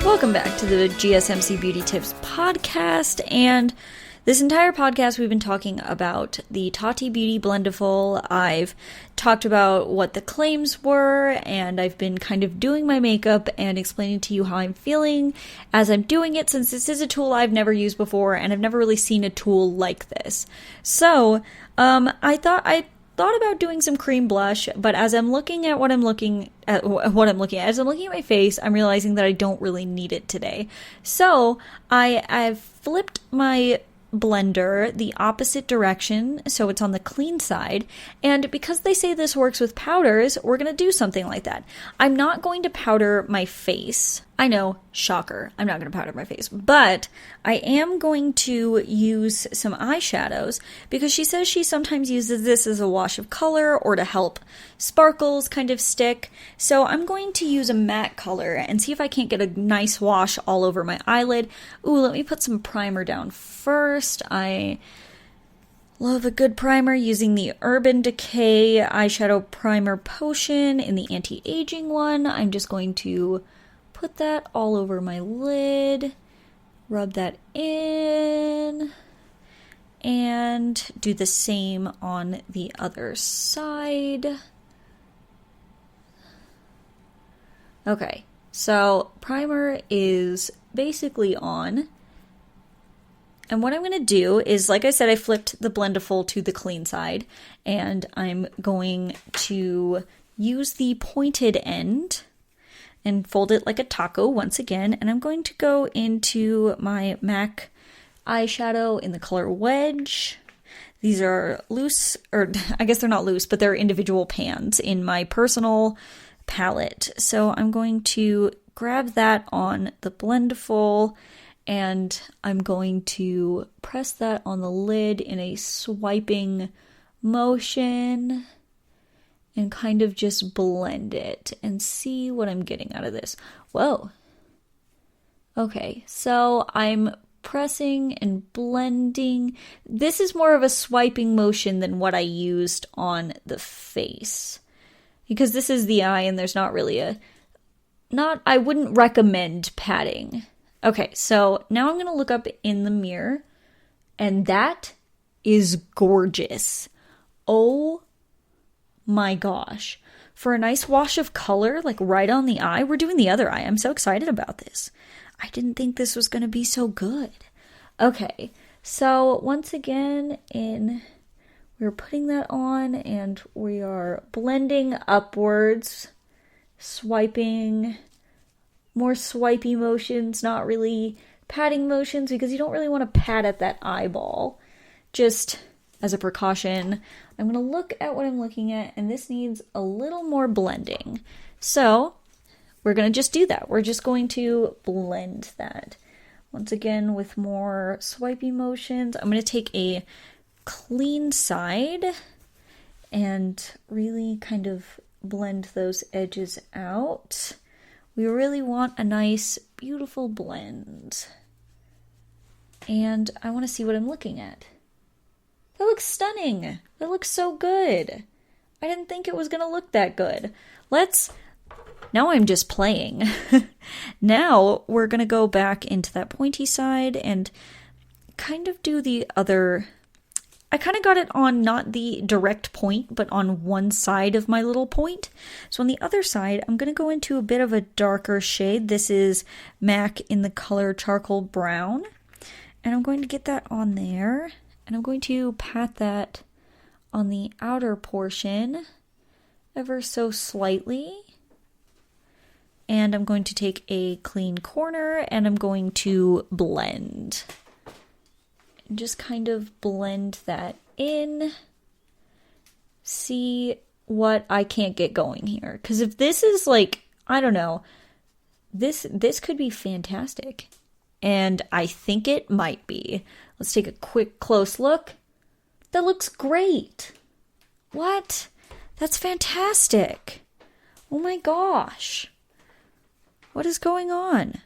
Welcome back to the GSMC Beauty Tips podcast, and this entire podcast we've been talking about the Tati Beauty Blendiful. I've talked about what the claims were, and I've been kind of doing my makeup and explaining to you how I'm feeling as I'm doing it, since this is a tool I've never used before, and I've never really seen a tool like this. So, I thought about doing some cream blush, but as I'm looking at as I'm looking at my face, I'm realizing that I don't really need it today. So I've flipped my blender the opposite direction, so it's on the clean side, and because they say this works with powders, we're going to do something like that. I'm not going to powder my face. I know, shocker, I'm not going to powder my face, but I am going to use some eyeshadows, because she says she sometimes uses this as a wash of color or to help sparkles kind of stick. So I'm going to use a matte color and see if I can't get a nice wash all over my eyelid. Ooh, let me put some primer down first. I love a good primer, using the Urban Decay eyeshadow primer potion in the anti-aging one. I'm just going to put that all over my lid, rub that in, and do the same on the other side. Okay, so primer is basically on. And what I'm going to do is, like I said, I flipped the Blendiful to the clean side, and I'm going to use the pointed end and fold it like a taco once again, and I'm going to go into my MAC eyeshadow in the color Wedge. These are loose, or I guess they're not loose, but they're individual pans in my personal palette. So I'm going to grab that on the Blendiful, and I'm going to press that on the lid in a swiping motion and kind of just blend it and see what I'm getting out of this. Whoa. Okay, so I'm pressing and blending. This is more of a swiping motion than what I used on the face, because this is the eye and there's not really I wouldn't recommend patting. Okay, so now I'm going to look up in the mirror, and that is gorgeous. Oh my gosh. For a nice wash of color, like right on the eye, we're doing the other eye. I'm so excited about this. I didn't think this was going to be so good. Okay, so once again, we're putting that on and we are blending upwards, swiping, more swipey motions, not really patting motions, because you don't really want to pat at that eyeball. Just as a precaution, I'm going to look at what I'm looking at, and this needs a little more blending. So we're going to just do that. We're just going to blend that. Once again, with more swipey motions, I'm going to take a clean side and really kind of blend those edges out. We really want a nice, beautiful blend. And I want to see what I'm looking at. That looks stunning. That looks so good. I didn't think it was going to look that good. Now I'm just playing. Now we're going to go back into that pointy side and kind of do the other. I kind of got it on not the direct point, but on one side of my little point. So on the other side, I'm going to go into a bit of a darker shade. This is MAC in the color Charcoal Brown. And I'm going to get that on there. And I'm going to pat that on the outer portion ever so slightly. And I'm going to take a clean corner and I'm going to blend. And just kind of blend that in. See what I can't get going here. Because if this is like, I don't know, this could be fantastic. And I think it might be. Let's take a quick close look. That looks great. What? That's fantastic. Oh my gosh. What is going on?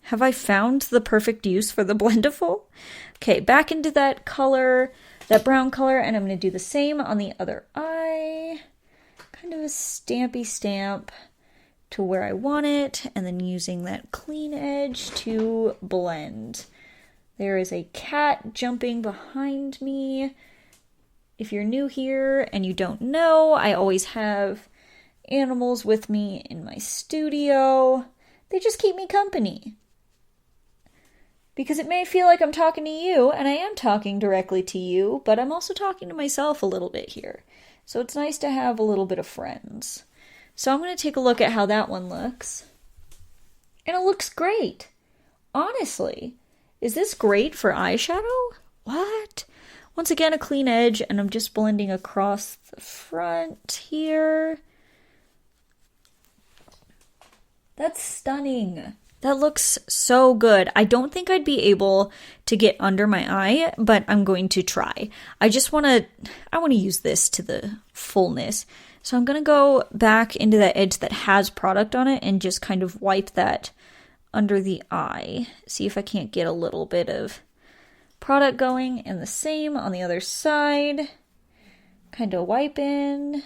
Have I found the perfect use for the Blendiful? Okay, back into that color, that brown color, and I'm going to do the same on the other eye. Kind of a stampy stamp to where I want it, and then using that clean edge to blend. There is a cat jumping behind me. If you're new here and you don't know, I always have animals with me in my studio. They just keep me company. Because it may feel like I'm talking to you, and I am talking directly to you, but I'm also talking to myself a little bit here. So it's nice to have a little bit of friends. So I'm going to take a look at how that one looks. And it looks great. Honestly, is this great for eyeshadow? What? Once again, a clean edge, and I'm just blending across the front here. That's stunning. That looks so good. I don't think I'd be able to get under my eye, but I'm going to try. I want to use this to the fullness. So I'm going to go back into that edge that has product on it and just kind of wipe that under the eye. See if I can't get a little bit of product going, and the same on the other side. Kind of wipe in.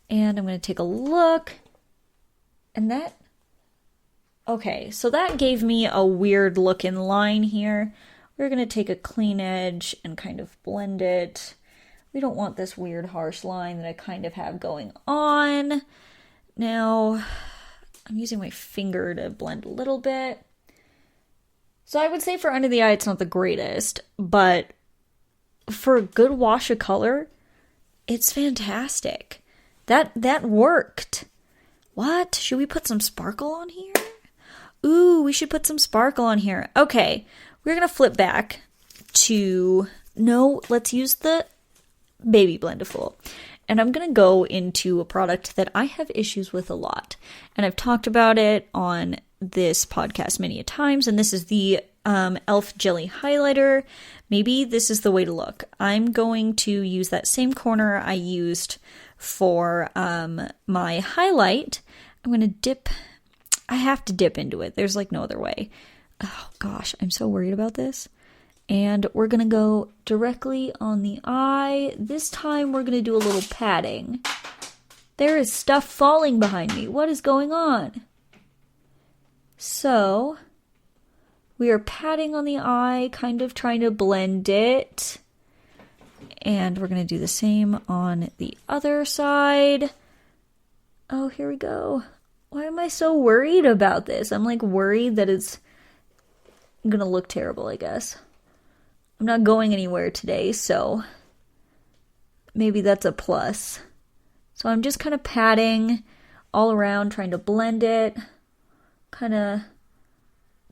And I'm going to take a look. And that, okay, so that gave me a weird looking line here. We're going to take a clean edge and kind of blend it. We don't want this weird harsh line that I kind of have going on. Now, I'm using my finger to blend a little bit. So I would say for under the eye, it's not the greatest, but for a good wash of color, it's fantastic. That worked. What? Should we put some sparkle on here? Ooh, we should put some sparkle on here. Okay, we're going to flip back to, no, let's use the Baby Blendiful. And I'm going to go into a product that I have issues with a lot. And I've talked about it on this podcast many a times, and this is the e.l.f. Jelly Highlighter. Maybe this is the way to look. I'm going to use that same corner I used for my highlight. I'm going to dip. I have to dip into it. There's like no other way. Oh gosh, I'm so worried about this. And we're going to go directly on the eye. This time we're going to do a little patting. There is stuff falling behind me. What is going on? So, we are patting on the eye, kind of trying to blend it. And we're going to do the same on the other side. Oh, here we go. Why am I so worried about this? I'm like worried that it's going to look terrible, I guess. I'm not going anywhere today, so maybe that's a plus. So I'm just kind of patting all around, trying to blend it. Kind of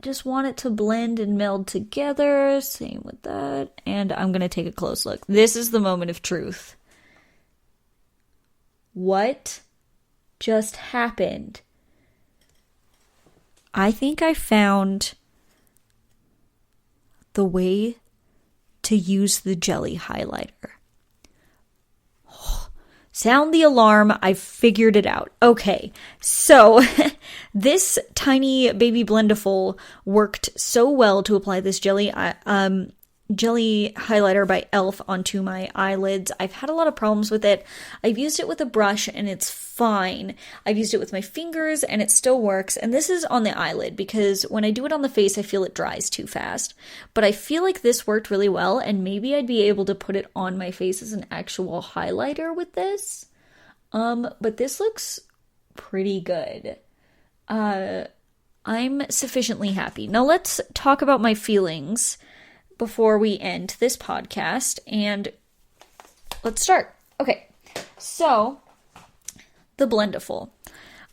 just want it to blend and meld together. Same with that. And I'm going to take a close look. This is the moment of truth. What just happened? I think I found the way to use the jelly highlighter. Sound the alarm. I figured it out. Okay, so this tiny baby Blendiful worked so well to apply this jelly highlighter by e.l.f. onto my eyelids. I've had a lot of problems with it. I've used it with a brush and it's fine. I've used it with my fingers and it still works. And this is on the eyelid because when I do it on the face, I feel it dries too fast. But I feel like this worked really well and maybe I'd be able to put it on my face as an actual highlighter with this. But this looks pretty good. I'm sufficiently happy. Now let's talk about my feelings before we end this podcast, and let's start. Okay, so the Blendiful.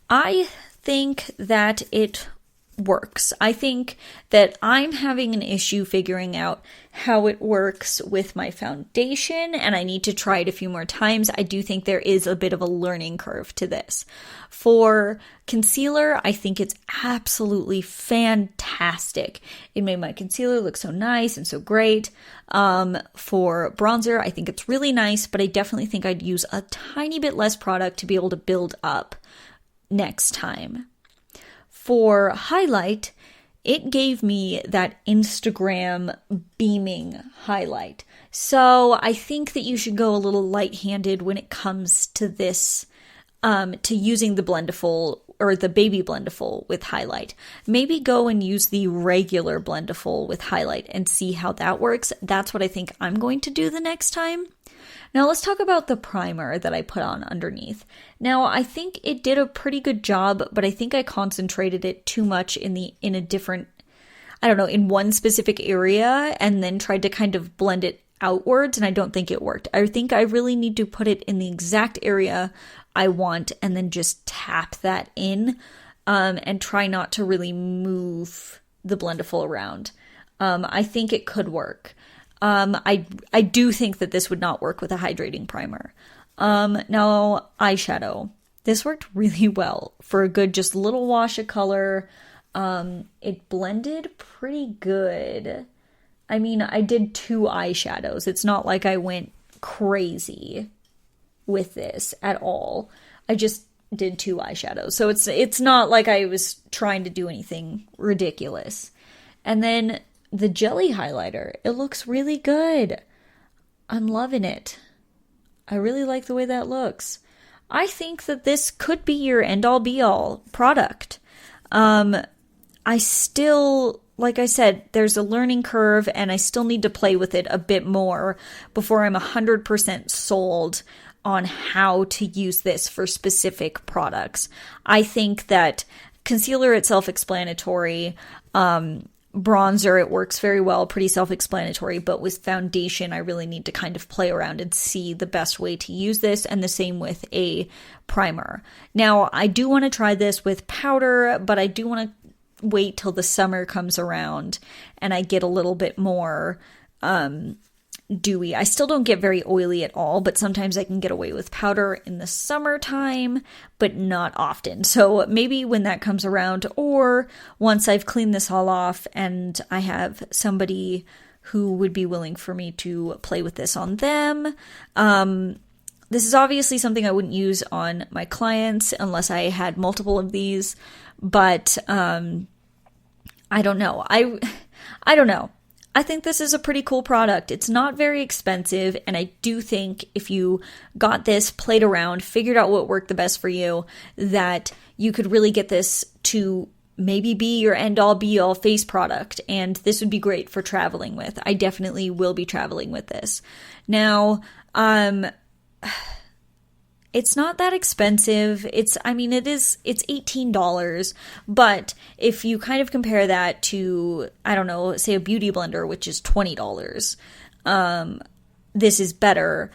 I think that it works. I think that I'm having an issue figuring out how it works with my foundation, and I need to try it a few more times. I do think there is a bit of a learning curve to this. For concealer, I think it's absolutely fantastic. It made my concealer look so nice and so great. For bronzer, I think it's really nice, but I definitely think I'd use a tiny bit less product to be able to build up next time. For highlight, it gave me that Instagram beaming highlight. So I think that you should go a little light-handed when it comes to this, to using the Blendiful or the baby Blendiful with highlight. Maybe go and use the regular Blendiful with highlight and see how that works. That's what I think I'm going to do the next time. Now let's talk about the primer that I put on underneath. Now I think it did a pretty good job, but I think I concentrated it too much in a different, in one specific area and then tried to kind of blend it outwards, and I don't think it worked. I think I really need to put it in the exact area I want and then just tap that in and try not to really move the Blendiful around. I think it could work. I do think that this would not work with a hydrating primer. Now, eyeshadow. This worked really well for a good just little wash of color. It blended pretty good. I mean, I did 2 eyeshadows. It's not like I went crazy with this at all. I just did 2 eyeshadows. So it's not like I was trying to do anything ridiculous. And then the jelly highlighter, it looks really good. I'm loving it. I really like the way that looks. I think that this could be your end-all be-all product. I still, like I said, there's a learning curve and I still need to play with it a bit more before I'm 100% sold on how to use this for specific products. I think that concealer, it's self-explanatory. Bronzer, it works very well, pretty self-explanatory, but with foundation, I really need to kind of play around and see the best way to use this, and the same with a primer. Now, I do want to try this with powder, but I do want to wait till the summer comes around and I get a little bit more dewy. I still don't get very oily at all, but sometimes I can get away with powder in the summertime, but not often. So maybe when that comes around, or once I've cleaned this all off and I have somebody who would be willing for me to play with this on them. This is obviously something I wouldn't use on my clients unless I had multiple of these, but I don't know. I don't know. I think this is a pretty cool product. It's not very expensive, and I do think if you got this, played around, figured out what worked the best for you, that you could really get this to maybe be your end-all be-all face product, and this would be great for traveling with. I definitely will be traveling with this. Now, it's not that expensive. It's $18, but if you kind of compare that to, I don't know, say a beauty blender, which is $20, this is better.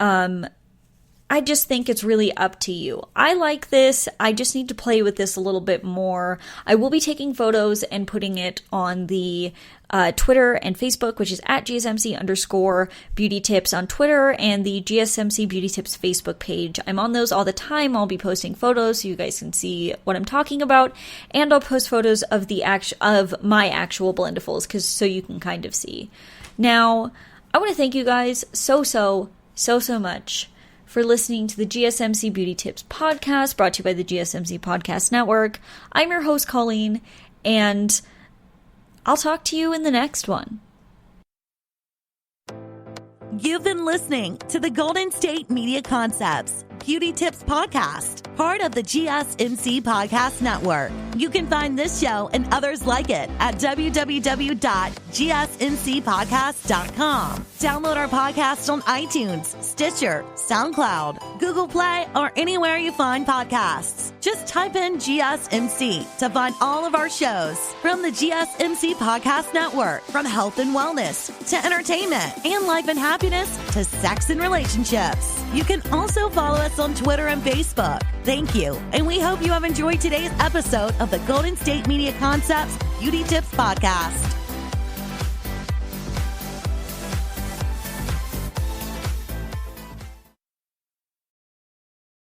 I just think it's really up to you. I like this. I just need to play with this a little bit more. I will be taking photos and putting it on the Twitter and Facebook, which is at GSMC_beauty tips on Twitter, and the GSMC Beauty Tips Facebook page. I'm on those all the time. I'll be posting photos so you guys can see what I'm talking about, and I'll post photos of my actual Blendifuls, so you can kind of see. Now, I want to thank you guys so much for listening to the GSMC Beauty Tips podcast, brought to you by the GSMC Podcast Network. I'm your host, Colleen, and I'll talk to you in the next one. You've been listening to the Golden State Media Concepts Beauty Tips podcast, part of the GSMC Podcast Network. You can find this show and others like it at www.gsmcpodcast.com. Download our podcast on iTunes, Stitcher, SoundCloud, Google Play, or anywhere you find podcasts. Just type in GSMC to find all of our shows from the GSMC Podcast Network, from health and wellness to entertainment and life and happiness to sex and relationships. You can also follow us on Twitter and Facebook. Thank you, and we hope you have enjoyed today's episode of the Golden State Media Concepts Beauty Tips Podcast.